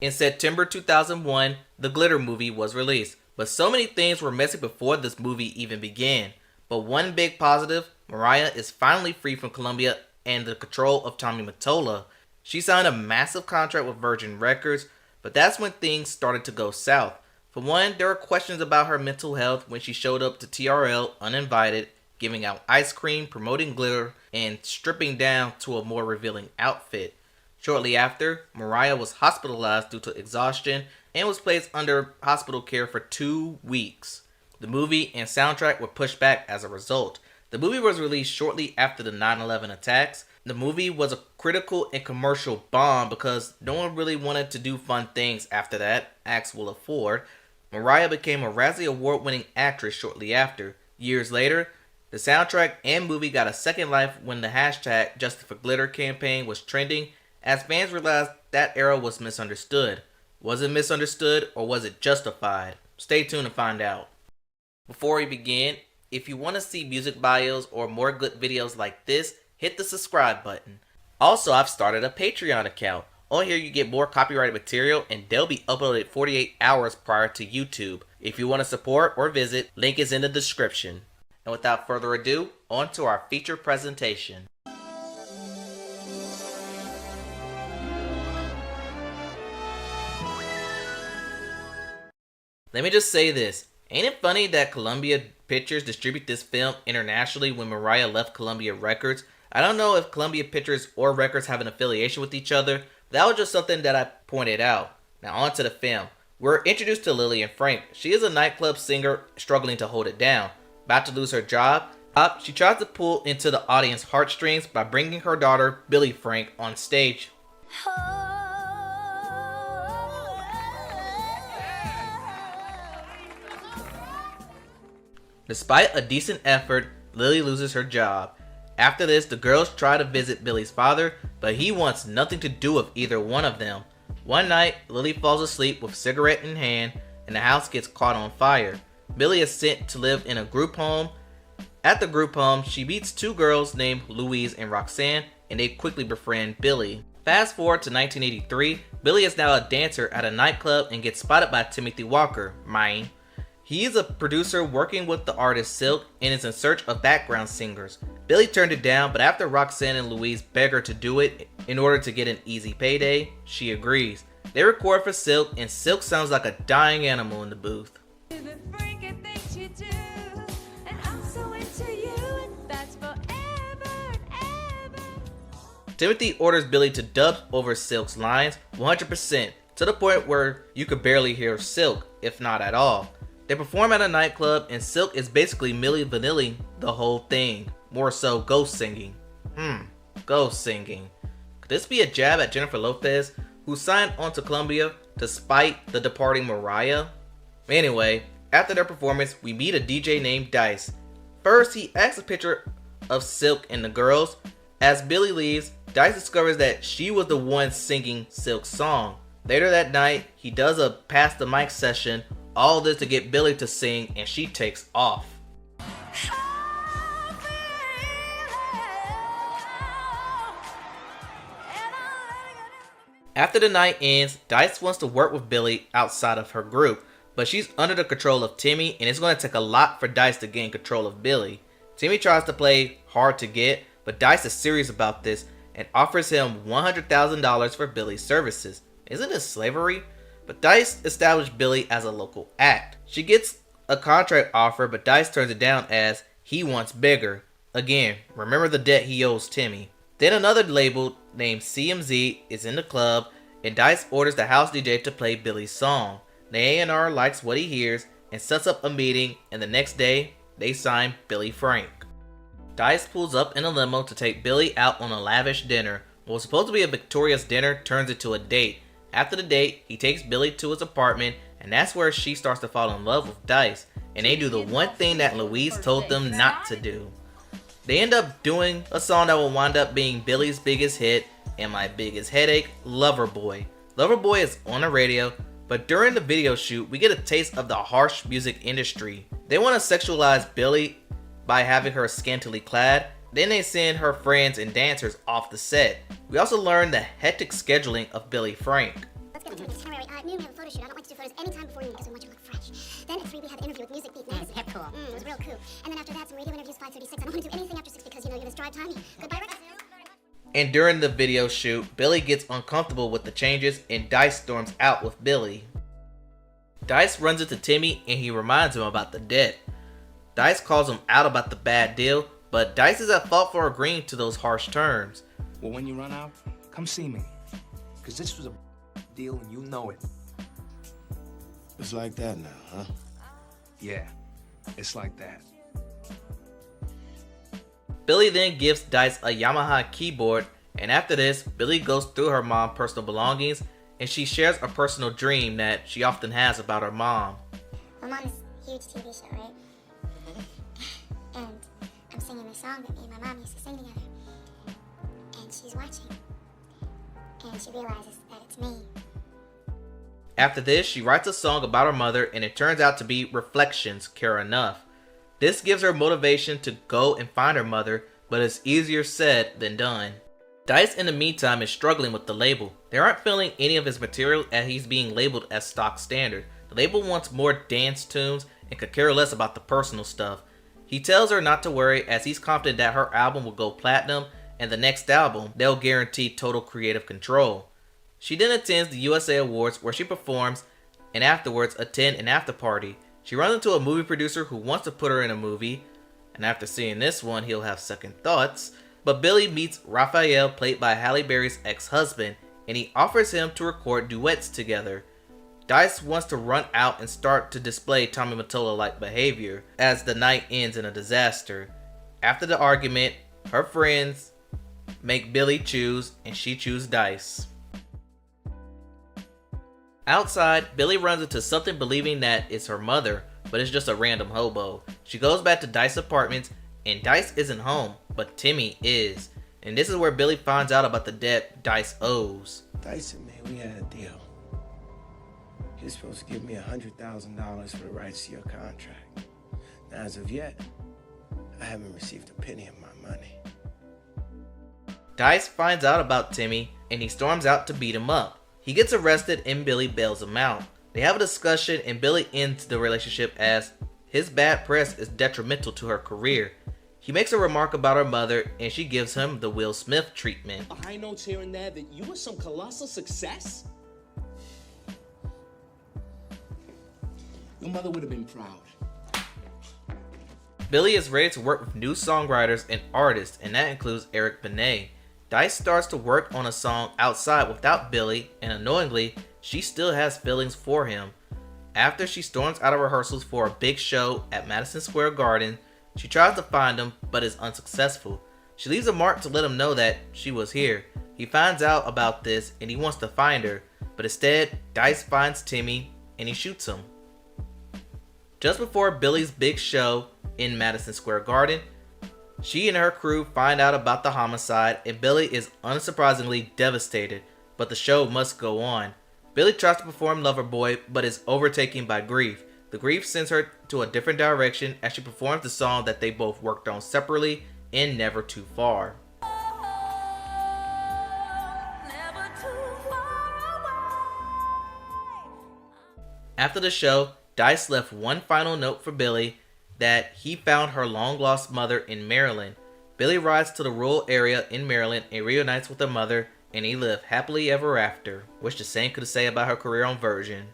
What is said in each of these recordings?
In September 2001, the Glitter movie was released, but so many things were messy before this movie even began. But one big positive, Mariah is finally free from Columbia and the control of Tommy Mottola. She signed a massive contract with Virgin Records, but that's when things started to go south. For one, there were questions about her mental health when she showed up to TRL uninvited, giving out ice cream, promoting glitter, and stripping down to a more revealing outfit. Shortly after, Mariah was hospitalized due to exhaustion and was placed under hospital care for 2 weeks. The movie and soundtrack were pushed back as a result. The movie was released shortly after the 9/11 attacks. The movie was a critical and commercial bomb because no one really wanted to do fun things after that, acts will afford. Mariah became a Razzie Award-winning actress shortly after. Years later, the soundtrack and movie got a second life when the hashtag #JusticeForGlitter campaign was trending, as fans realized that era was misunderstood. Was it misunderstood or was it justified? Stay tuned to find out. Before we begin, if you want to see music bios or more good videos like this, hit the subscribe button. Also, I've started a Patreon account. On here you get more copyrighted material and they'll be uploaded 48 hours prior to YouTube. If you want to support or visit, link is in the description. And without further ado, on to our feature presentation. Let me just say this. Ain't it funny that Columbia Pictures distribute this film internationally when Mariah left Columbia Records? I don't know if Columbia Pictures or Records have an affiliation with each other. That was just something that I pointed out. Now on to the film. We're introduced to Lily and Frank. She is a nightclub singer struggling to hold it down. About to lose her job, she tries to pull into the audience heartstrings by bringing her daughter, Billy Frank, on stage. Despite a decent effort, Lily loses her job. After this, the girls try to visit Billy's father, but he wants nothing to do with either one of them. One night, Lily falls asleep with a cigarette in hand, and the house gets caught on fire. Billy is sent to live in a group home. At the group home, she meets 2 girls named Louise and Roxanne, and they quickly befriend Billy. Fast forward to 1983, Billy is now a dancer at a nightclub and gets spotted by Timothy Walker, mine. He is a producer working with the artist Silk and is in search of background singers. Billy turned it down, but after Roxanne and Louise beg her to do it in order to get an easy payday, she agrees. They record for Silk, and Silk sounds like a dying animal in the booth. Timothy orders Billy to dub over Silk's lines 100%, to the point where you could barely hear Silk, if not at all. They perform at a nightclub, and Silk is basically Milli Vanilli the whole thing. More so ghost singing. Ghost singing. Could this be a jab at Jennifer Lopez, who signed on to Columbia to spite the departing Mariah? Anyway, after their performance, we meet a DJ named Dice. First, he asks a picture of Silk and the girls. As Billy leaves, Dice discovers that she was the one singing Silk's song. Later that night, he does a pass the mic session, all this to get Billy to sing, and she takes off. After the night ends, Dice wants to work with Billy outside of her group, but she's under the control of Timmy, and it's going to take a lot for Dice to gain control of Billy. Timmy tries to play hard to get, but Dice is serious about this and offers him $100,000 for Billy's services. Isn't this slavery? But Dice established Billy as a local act. She gets a contract offer, but Dice turns it down as he wants bigger. Again, remember the debt he owes Timmy. Then another label named CMZ is in the club, and Dice orders the house DJ to play Billy's song. The A&R likes what he hears and sets up a meeting, and the next day, they sign Billy Frank. Dice pulls up in a limo to take Billy out on a lavish dinner. What was supposed to be a victorious dinner turns into a date. After the date, he takes Billy to his apartment, and that's where she starts to fall in love with Dice, and they do the one thing that Louise told them not to do. They end up doing a song that will wind up being Billy's biggest hit and my biggest headache, Loverboy. Loverboy is on the radio, but during the video shoot, we get a taste of the harsh music industry. They want to sexualize Billy by having her scantily clad. Then they send her friends and dancers off the set. We also learn the hectic scheduling of Billy Frank. Let's get into it. Carey, at noon we have a photo shoot. I don't like to do photos anytime before noon because we want you to look fresh. Then at 3 we have an interview with Music Beat magazine. Hip cool. It was real cool. And then after that, some radio interviews, 5:36. I don't want to do anything after 6 because, you know, this drive time. Goodbye, Rex. And during the video shoot, Billy gets uncomfortable with the changes and Dice storms out with Billy. Dice runs into Timmy and he reminds him about the debt. Dice calls him out about the bad deal, but Dice is at fault for agreeing to those harsh terms. Well, when you run out, come see me. Because this was a deal and you know it. It's like that now, huh? Yeah, it's like that. Billy then gives Dice a Yamaha keyboard, and after this, Billy goes through her mom's personal belongings and she shares a personal dream that she often has about her mom. My mom is a huge TV show, right? And I'm singing this song that me and my mom used to sing together. And she's watching. And she realizes that it's me. After this, she writes a song about her mother and it turns out to be Reflections, Care Enough. This gives her motivation to go and find her mother, but it's easier said than done. Dice in the meantime is struggling with the label. They aren't feeling any of his material as he's being labeled as stock standard. The label wants more dance tunes and could care less about the personal stuff. He tells her not to worry as he's confident that her album will go platinum and the next album they'll guarantee total creative control. She then attends the USA Awards where she performs and afterwards attend an after party. She runs into a movie producer who wants to put her in a movie, and after seeing this one he'll have second thoughts. But Billy meets Raphael, played by Halle Berry's ex-husband, and he offers him to record duets together. Dice wants to run out and start to display Tommy Mottola-like behavior as the night ends in a disaster. After the argument, her friends make Billy choose and she chooses Dice. Outside, Billy runs into something believing that it's her mother, but it's just a random hobo. She goes back to Dice's apartment and Dice isn't home, but Timmy is. And this is where Billy finds out about the debt Dice owes. Dice and me, we had a deal. You're supposed to give me $100,000 for the rights to your contract. Now, as of yet, I haven't received a penny of my money. Dice finds out about Timmy and he storms out to beat him up. He gets arrested and Billy bails him out. They have a discussion and Billy ends the relationship as his bad press is detrimental to her career. He makes a remark about her mother and she gives him the Will Smith treatment. High notes here and there that you were some colossal success? Your mother would have been proud. Billy is ready to work with new songwriters and artists, and that includes Eric Benet. Dice starts to work on a song outside without Billy, and annoyingly, she still has feelings for him. After she storms out of rehearsals for a big show at Madison Square Garden, she tries to find him but is unsuccessful. She leaves a mark to let him know that she was here. He finds out about this and he wants to find her, but instead, Dice finds Timmy and he shoots him. Just before Billy's big show in Madison Square Garden, she and her crew find out about the homicide and Billy is unsurprisingly devastated, but the show must go on. Billy tries to perform Loverboy but is overtaken by grief. The grief sends her to a different direction as she performs the song that they both worked on separately in Never Too Far. After the show, Dice left one final note for Billy that he found her long-lost mother in Maryland. Billy rides to the rural area in Maryland and reunites with her mother, and he lived happily ever after, which the same could say about her career on Virgin.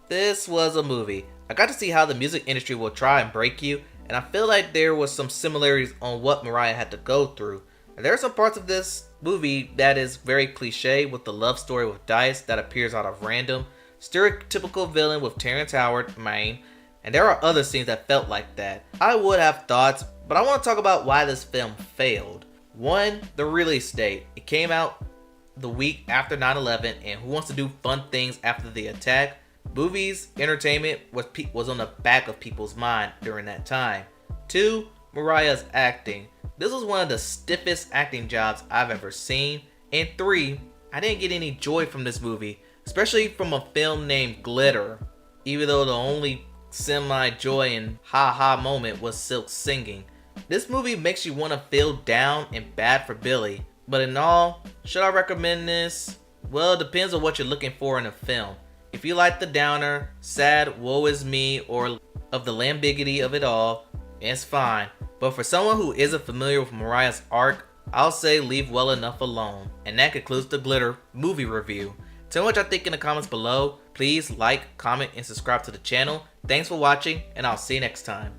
This was a movie. I got to see how the music industry will try and break you, and I feel like there was some similarities on what Mariah had to go through. And there are some parts of this movie that is very cliche, with the love story with Dice that appears out of random, stereotypical villain with Terrence Howard, Maine, and there are other scenes that felt like that. I would have thoughts, but I want to talk about why this film failed. One, the release date. It came out the week after 9/11, and who wants to do fun things after the attack? Movies, entertainment was on the back of people's mind during that time. Two, Mariah's acting. This was one of the stiffest acting jobs I've ever seen. And three, I didn't get any joy from this movie, especially from a film named Glitter, even though the only semi-joy and ha-ha moment was Silk singing. This movie makes you want to feel down and bad for Billy, but in all, should I recommend this? Well, it depends on what you're looking for in a film. If you like the downer, sad, woe is me, or of the lambiguity of it all, it's fine. But for someone who isn't familiar with Mariah's arc, I'll say leave well enough alone. And that concludes the Glitter movie review. Tell me what y'all think in the comments below. Please like, comment, and subscribe to the channel. Thanks for watching, and I'll see you next time.